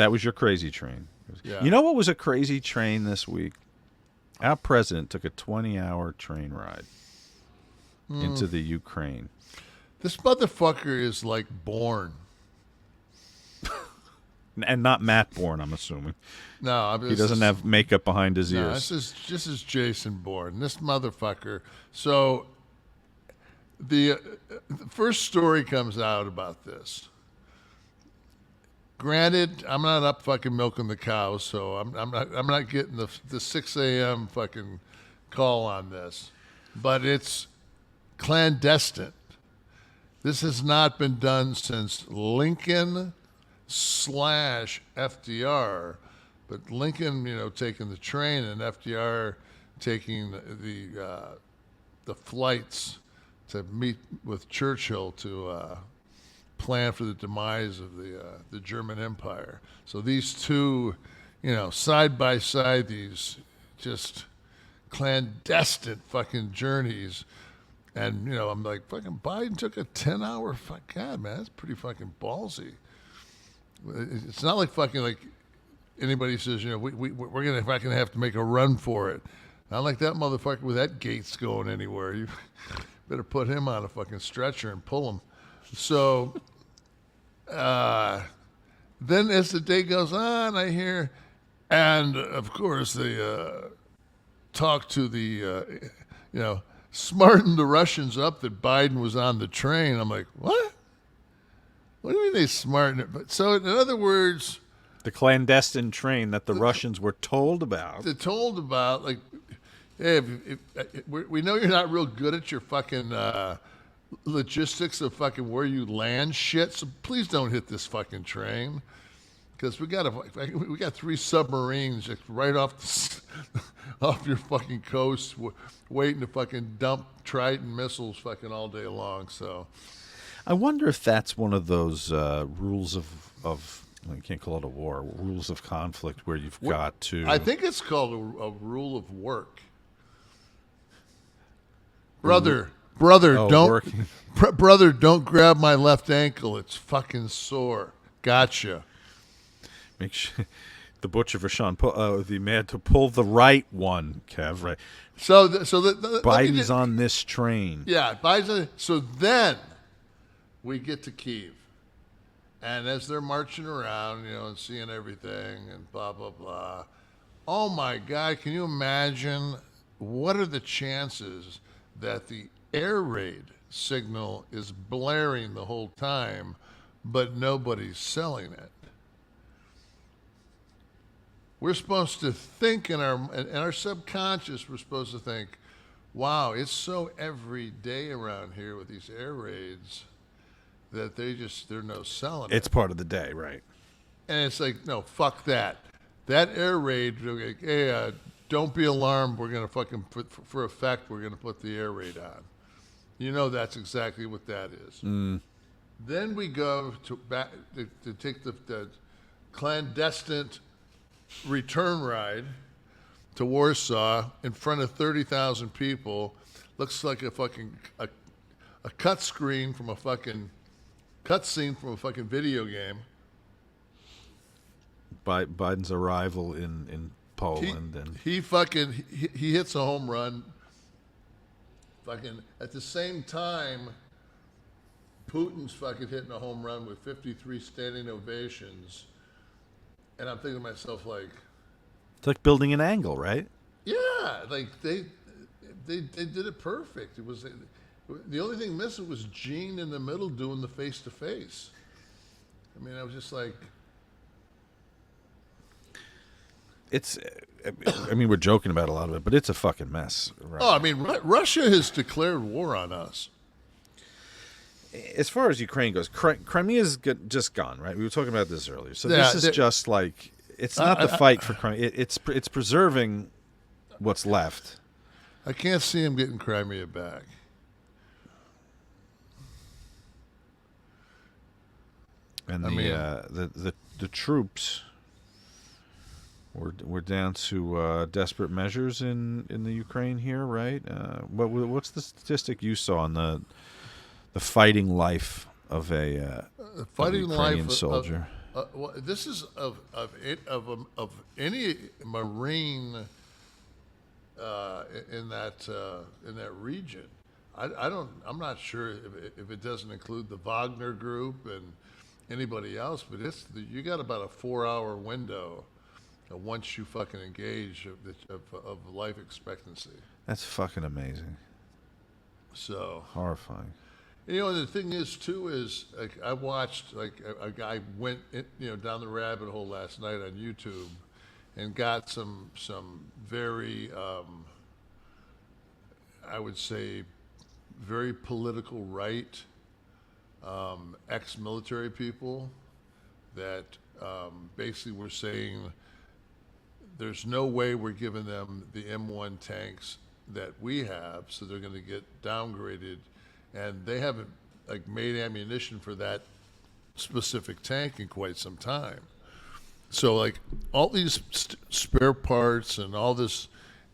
That was your crazy train. Yeah. You know what was a crazy train this week? Our president took a 20-hour train ride into the Ukraine. This motherfucker is like born. And not Matt Bourne, I'm assuming. No, He doesn't have makeup behind his No, ears. this is Jason Bourne. This motherfucker. So the first story comes out about this. Granted, I'm not up fucking milking the cows, so I'm not getting the 6 a.m. fucking call on this, but it's clandestine. This has not been done since Lincoln / FDR, but Lincoln, taking the train, and FDR taking the flights to meet with Churchill to plan for the demise of the German Empire. So these two, side by side, these just clandestine fucking journeys. And, I'm like, fucking Biden took a 10-hour, God, man, that's pretty fucking ballsy. It's not like fucking like anybody says, we're going to fucking have to make a run for it. Not like that motherfucker with that Gates going anywhere. You better put him on a fucking stretcher and pull him. So then as the day goes on, I hear, and of course they talk to the, smarten the Russians up that Biden was on the train. I'm like, what? What do you mean they smarten it? But so in other words, the clandestine train that the Russians were told about. They're told about, like, hey, we know you're not real good at your fucking logistics of fucking where you land shit, so please don't hit this fucking train, because we got 3 submarines just right off off your fucking coast, waiting to fucking dump Triton missiles fucking all day long. So I wonder if that's one of those rules of you can't call it a war, rules of conflict, where you've got to. I think it's called a rule of work. Brother, don't grab my left ankle. It's fucking sore. Gotcha. Make sure the butcher for Sean, the man to pull the right one, Kev. Right. So Biden's on this train. Yeah, Biden's. So then we get to Kyiv, and as they're marching around, and seeing everything and blah blah blah. Oh my God! Can you imagine what are the chances that the air raid signal is blaring the whole time, but nobody's selling it? We're supposed to think in our subconscious, we're supposed to think, wow, it's so every day around here with these air raids that they're no selling it. It's part of the day, right? And it's like, no, fuck that. That air raid, hey, don't be alarmed. We're going to fucking, for effect, we're going to put the air raid on. That's exactly what that is. Then we go to take the clandestine return ride to Warsaw in front of 30,000 people. Looks like a fucking a cut screen from a fucking cutscene from a fucking video game. Biden's arrival in Poland, he hits a home run. Fucking at the same time, Putin's fucking hitting a home run with 53 standing ovations. And I'm thinking to myself, like, it's like building an angle, right? Yeah, like they did it perfect. It was the only thing missing was Gene in the middle doing the face to face. I mean, I was just like, we're joking about a lot of it, but it's a fucking mess. Right? Oh, I mean, Russia has declared war on us. As far as Ukraine goes, Crimea's just gone, right? We were talking about this earlier. So this is just like, it's not the fight for Crimea. It's preserving what's left. I can't see him getting Crimea back. And the troops we're down to desperate measures in the Ukraine here, right? What's the statistic you saw on the fighting life of a Ukrainian soldier? Well, this is of any Marine in that region. I'm not sure if it doesn't include the Wagner Group and anybody else, but you got about a 4-hour window once you fucking engage of life expectancy. That's fucking amazing. So horrifying. The thing is too is like I watched like a guy went down the rabbit hole last night on YouTube and got some very I would say very political right ex-military people that basically were saying there's no way we're giving them the M1 tanks that we have, so they're going to get downgraded, and they haven't like made ammunition for that specific tank in quite some time. So like all these spare parts and all this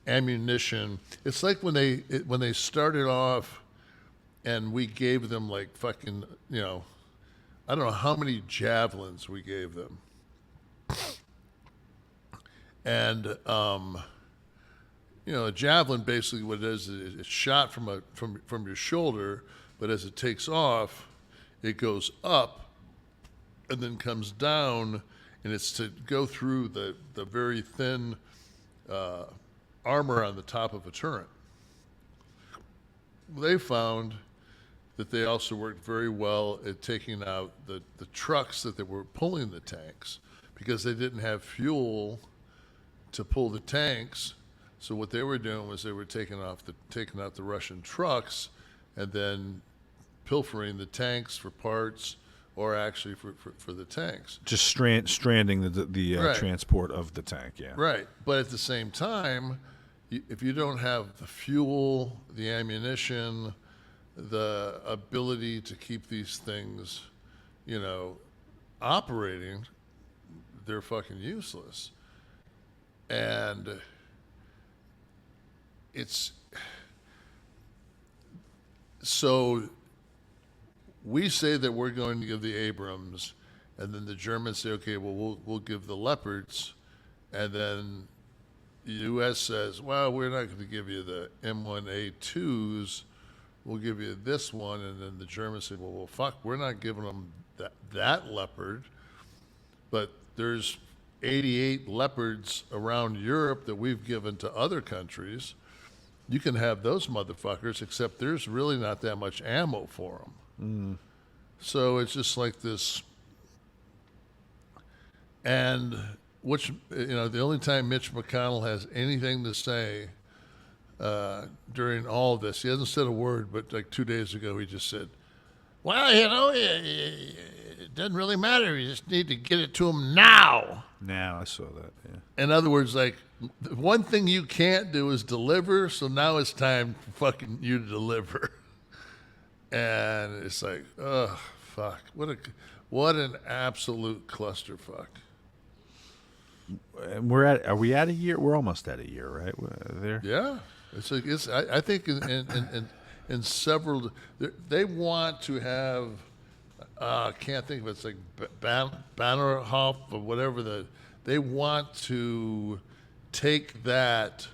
ammunition, it's like when they started off, and we gave them like fucking I don't know how many javelins we gave them, and a javelin basically what it is it's shot from your shoulder, but as it takes off, it goes up and then comes down, and it's to go through the very thin armor on the top of a turret. They found that they also worked very well at taking out the trucks that they were pulling the tanks, because they didn't have fuel to pull the tanks. So what they were doing was they were taking out the Russian trucks and then pilfering the tanks for parts, or actually for the tanks. Just stranding the right. transport of the tank, yeah. Right. But at the same time, if you don't have the fuel, the ammunition, the ability to keep these things, operating, they're fucking useless. And it's so we say that we're going to give the Abrams, and then the Germans say, okay, well, we'll give the Leopards, and then the U.S. says, well, we're not going to give you the M1A2s, we'll give you this one, and then the Germans say, well, fuck, we're not giving them that Leopard, but there's 88 Leopards around Europe that we've given to other countries. You can have those motherfuckers, except there's really not that much ammo for them. Mm. So it's just like this. And which, the only time Mitch McConnell has anything to say during all of this, he hasn't said a word, but like 2 days ago, he just said, well, it doesn't really matter. You just need to get it to them now. Now, I saw that, yeah. In other words, like, one thing you can't do is deliver, so now it's time for fucking you to deliver. And it's like, ugh, fuck. What an absolute clusterfuck. And are we at a year? We're almost at a year, right? There. Yeah. I think in several, they want to have, I can't think of it, it's like Bannerhof or whatever, they want to take that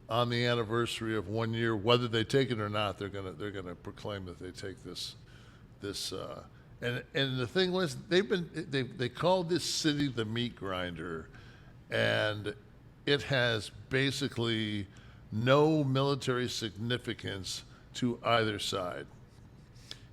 on the anniversary of 1 year, whether they take it or not. They're gonna proclaim that they take this, and the thing was they called this city the meat grinder, and it has basically no military significance to either side.